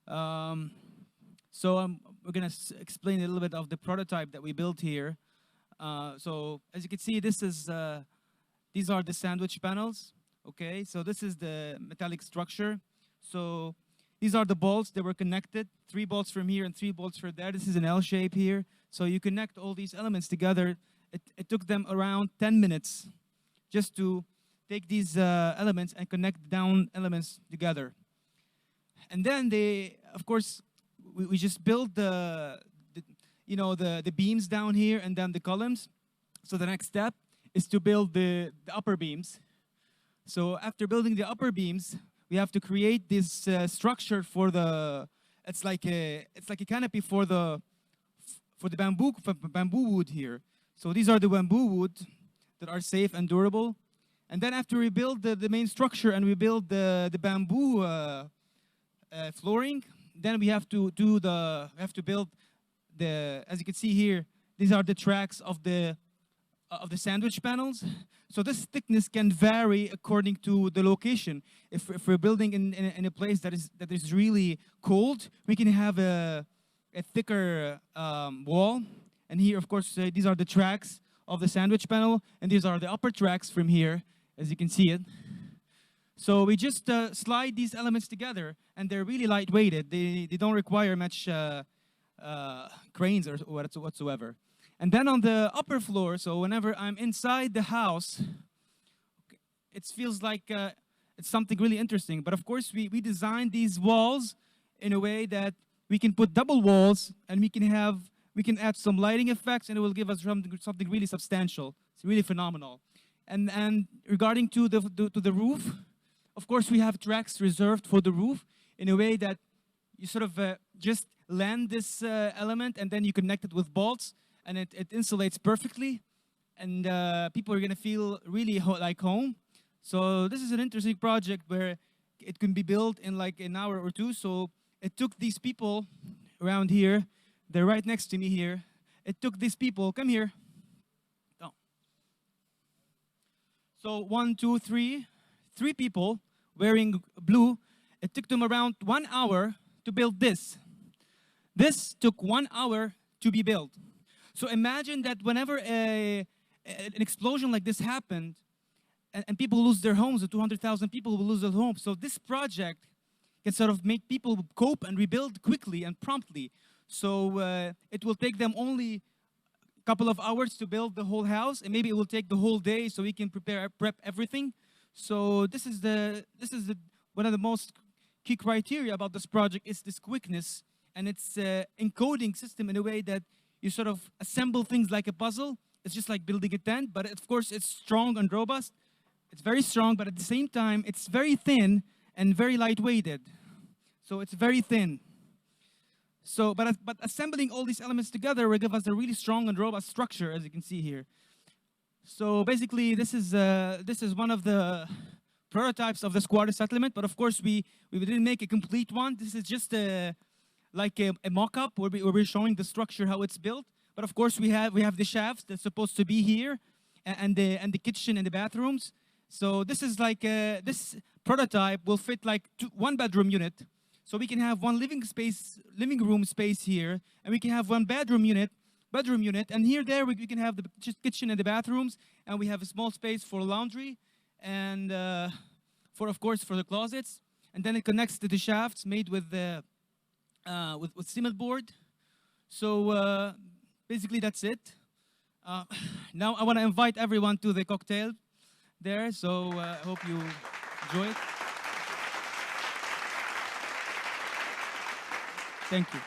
Um, we're going to explain a little bit of the prototype that we built here. So as you can see, these are the sandwich panels. Okay, so this is the metallic structure. So these are the bolts that were connected, 3 bolts from here and 3 bolts from there. This is an L shape here. So you connect all these elements together. It took them around 10 minutes just to take these elements and connect down elements together. And then of course, we just build the beams down here and then the columns. So the next step is to build the upper beams. So after building the upper beams, we have to create this structure for it's like a canopy for the bamboo wood here. So these are the bamboo wood that are safe and durable. And then after we build the main structure and we build the bamboo flooring, then we have to build as you can see here, these are the tracks of the sandwich panels. So this thickness can vary according to the location. If we're building in a place that is really cold, we can have a thicker wall. And here, of course, these are the tracks of the sandwich panel, and these are the upper tracks from here, as you can see it. So we just slide these elements together, and they're really lightweighted. They don't require much cranes or whatsoever. And then on the upper floor, so whenever I'm inside the house, it feels like it's something really interesting. But of course, we designed these walls in a way that we can put double walls, and we can add some lighting effects, and it will give us something really substantial. It's really phenomenal. And regarding to the roof, of course, we have tracks reserved for the roof in a way that you sort of just land this element, and then you connect it with bolts. And it insulates perfectly, and people are going to feel really like home. So this is an interesting project where it can be built in like an hour or 2. So it took these people around here. They're right next to me here. It took these people, come here. Oh. So 1, 2, 3 people wearing blue. It took them around 1 hour to build this. This took 1 hour to be built. So imagine that whenever an explosion like this happened, and people lose their homes, the 200,000 people will lose their homes. So this project can sort of make people cope and rebuild quickly and promptly. So it will take them only a couple of hours to build the whole house, and maybe it will take the whole day so we can prep everything. So this is one of the most key criteria about this project is this quickness, and its encoding system in a way that you sort of assemble things like a puzzle. It's just like building a tent, but of course it's strong and robust. It's very strong, but at the same time, it's very thin and very lightweighted. So it's very thin. So, but assembling all these elements together will give us a really strong and robust structure, as you can see here. So basically, this is one of the prototypes of the squatter settlement. But of course, we didn't make a complete one. This is just like a mock-up where we're showing the structure, how it's built. But of course, we have the shafts that's supposed to be here, and the kitchen and the bathrooms. So this is like this prototype will fit like 1 bedroom unit. So we can have 1 living room space here, and we can have 1 bedroom unit, and there we can have the kitchen and the bathrooms, and we have a small space for laundry, and of course for the closets, and then it connects to the shafts made with the with cement board. So basically that's it. Now I want to invite everyone to the cocktail there. So I hope you enjoy it. Thank you.